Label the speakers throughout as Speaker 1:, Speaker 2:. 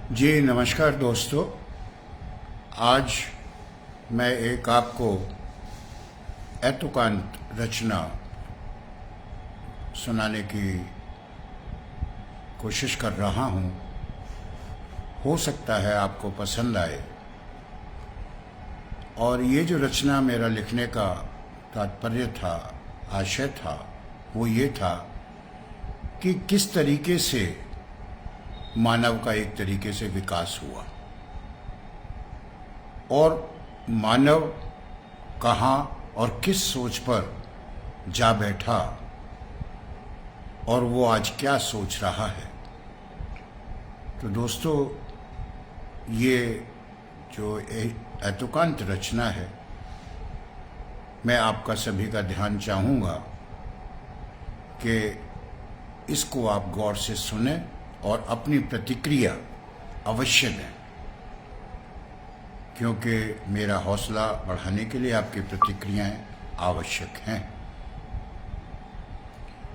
Speaker 1: जी नमस्कार दोस्तों। आज मैं एक आपको एतुकांत रचना सुनाने की कोशिश कर रहा हूँ। हो सकता है आपको पसंद आए। और ये जो रचना मेरा लिखने का तात्पर्य था, आशय था, वो ये था कि किस तरीके से मानव का एक तरीके से विकास हुआ और मानव कहाँ और किस सोच पर जा बैठा और वो आज क्या सोच रहा है। तो दोस्तों, ये जो एतुकांत रचना है, मैं आपका सभी का ध्यान चाहूँगा कि इसको आप गौर से सुने और अपनी प्रतिक्रिया अवश्य दें, क्योंकि मेरा हौसला बढ़ाने के लिए आपकी प्रतिक्रियाएं आवश्यक हैं।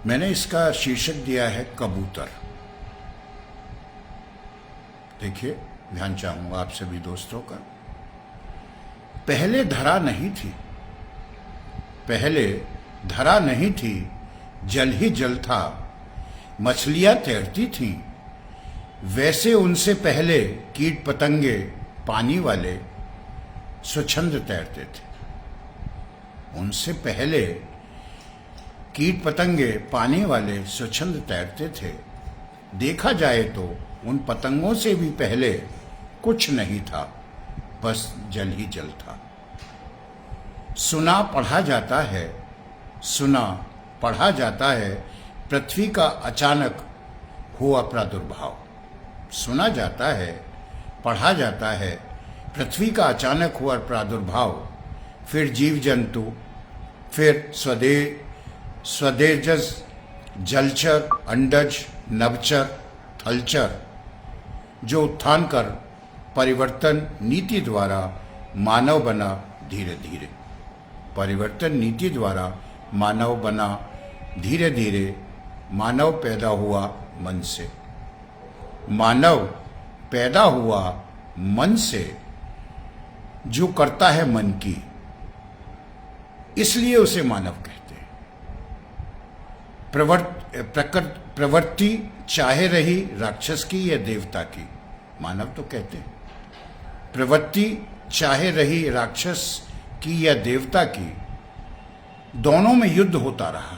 Speaker 1: मैंने इसका शीर्षक दिया है कबूतर। देखिए, ध्यान चाहूंगा आप सभी दोस्तों का। पहले धरा नहीं थी, पहले धरा नहीं थी, जल ही जल था, मछलियां तैरती थीं। वैसे उनसे पहले कीट पतंगे पानी वाले स्वच्छंद तैरते थे। उनसे पहले कीट पतंगे पानी वाले स्वच्छंद तैरते थे। देखा जाए तो उन पतंगों से भी पहले कुछ नहीं था, बस जल ही जल था। सुना पढ़ा जाता है, सुना पढ़ा जाता है, पृथ्वी का अचानक हुआ प्रादुर्भाव। सुना जाता है, पढ़ा जाता है, पृथ्वी का अचानक हुआ प्रादुर्भाव। फिर जीव जंतु, फिर स्वदेजस, जलचर, अंडज, नभचर, थलचर, जो उत्थान कर परिवर्तन नीति द्वारा मानव बना धीरे धीरे। परिवर्तन नीति द्वारा मानव बना धीरे धीरे। मानव पैदा हुआ मन से, मानव पैदा हुआ मन से, जो करता है मन की, इसलिए उसे मानव कहते हैं। प्रवृत्ति चाहे रही राक्षस की या देवता की, मानव तो कहते हैं। प्रवृत्ति चाहे रही राक्षस की या देवता की, दोनों में युद्ध होता रहा।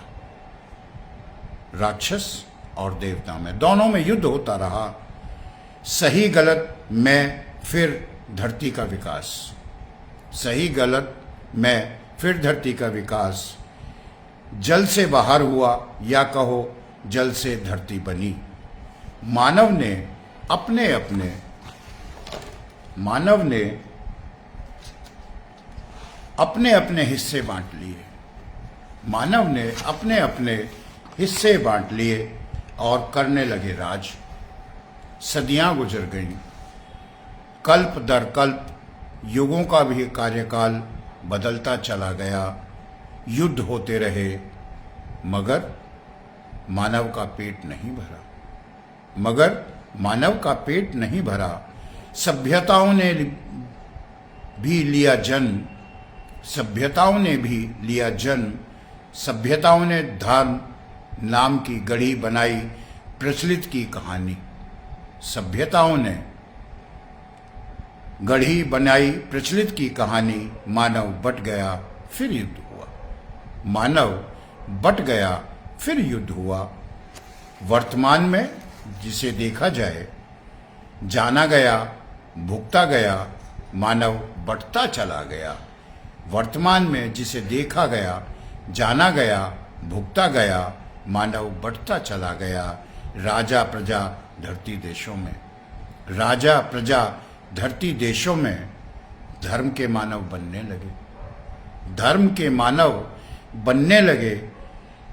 Speaker 1: राक्षस और देवता में, दोनों में युद्ध होता रहा। सही गलत में, फिर धरती का विकास। सही गलत में, फिर धरती का विकास। जल से बाहर हुआ, या कहो जल से धरती बनी। मानव ने अपने अपने हिस्से बांट लिए। मानव ने अपने अपने हिस्से बांट लिए और करने लगे राज। सदियां गुजर गईं, कल्प दर कल्प युगों का भी कार्यकाल बदलता चला गया। युद्ध होते रहे, मगर मानव का पेट नहीं भरा। मगर मानव का पेट नहीं भरा। सभ्यताओं ने भी लिया जन्म, सभ्यताओं ने भी लिया जन्म। सभ्यताओं ने धर्म नाम की गढ़ी बनाई प्रचलित की कहानी। सभ्यताओं ने गढ़ी बनाई प्रचलित की कहानी। मानव बट गया, फिर युद्ध हुआ। मानव बट गया, फिर युद्ध हुआ। वर्तमान में जिसे देखा जाए, जाना गया, भुगता गया, मानव बढ़ता चला गया। वर्तमान में जिसे देखा गया, जाना गया, भुगता गया, मानव बढ़ता चला गया। राजा प्रजा धरती देशों में, राजा प्रजा धरती देशों में धर्म के मानव बनने लगे। धर्म के मानव बनने लगे,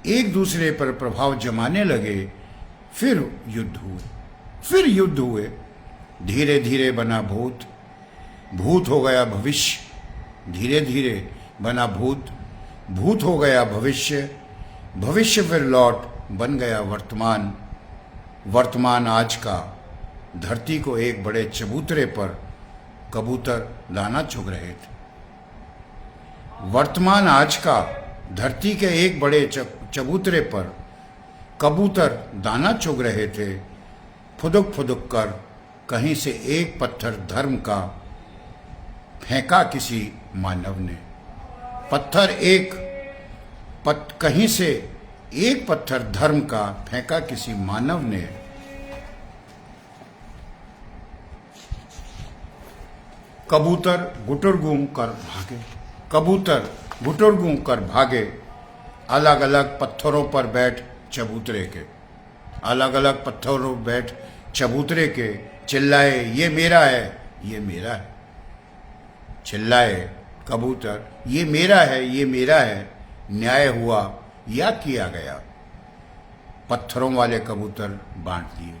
Speaker 1: एक दूसरे पर प्रभाव जमाने लगे। फिर युद्ध हुए, फिर युद्ध हुए। धीरे धीरे बना भूत, भूत हो गया भविष्य। धीरे धीरे बना भूत, भूत हो गया भविष्य। भविष्य फिर लौट बन गया वर्तमान। वर्तमान आज का, धरती को एक बड़े चबूतरे पर कबूतर दाना चुग रहे थे। वर्तमान आज का धरती के एक बड़े चबूतरे पर कबूतर दाना चुग रहे थे। फुदुक फुदुक कर कहीं से एक पत्थर धर्म का फेंका किसी मानव ने। कहीं से एक पत्थर धर्म का फेंका किसी मानव ने। कबूतर गुटुरगूं कर भागे अलग अलग पत्थरों पर बैठ चबूतरे के चिल्लाए, ये मेरा है, ये मेरा है। चिल्लाए कबूतर, ये मेरा है, ये मेरा है। न्याय हुआ या किया गया। पत्थरों वाले कबूतर बांट दिए।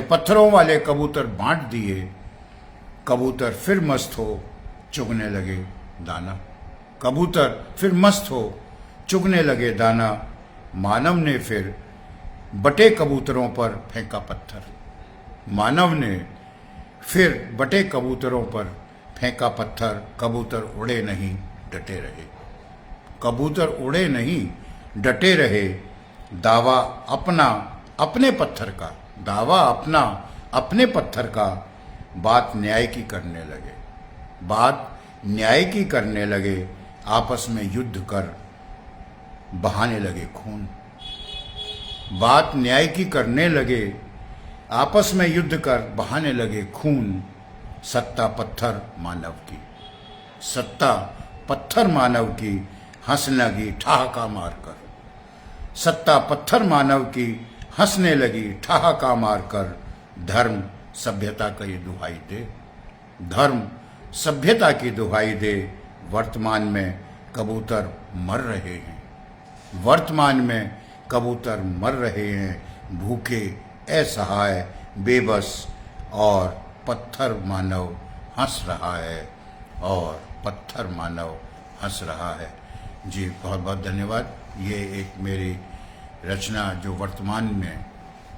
Speaker 1: पत्थरों वाले कबूतर बांट दिए। कबूतर फिर मस्त हो चुगने लगे दाना। मानव ने फिर बटे कबूतरों पर फेंका पत्थर। कबूतर उड़े नहीं, डटे रहे। दावा अपना अपने पत्थर का बात न्याय की करने लगे। आपस में युद्ध कर बहाने लगे खून। सत्ता पत्थर मानव की हंसने लगी ठहाका मारकर। धर्म सभ्यता की दुहाई दे। वर्तमान में कबूतर मर रहे हैं भूखे, असहाय, बेबस, और पत्थर मानव हंस रहा है। जी बहुत बहुत धन्यवाद। ये एक मेरी रचना जो वर्तमान में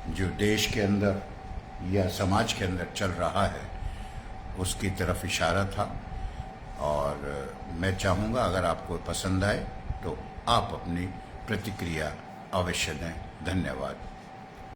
Speaker 1: जो देश के अंदर या समाज के अंदर चल रहा है उसकी तरफ इशारा था, और मैं चाहूँगा अगर आपको पसंद आए तो आप अपनी प्रतिक्रिया अवश्य दें। धन्यवाद।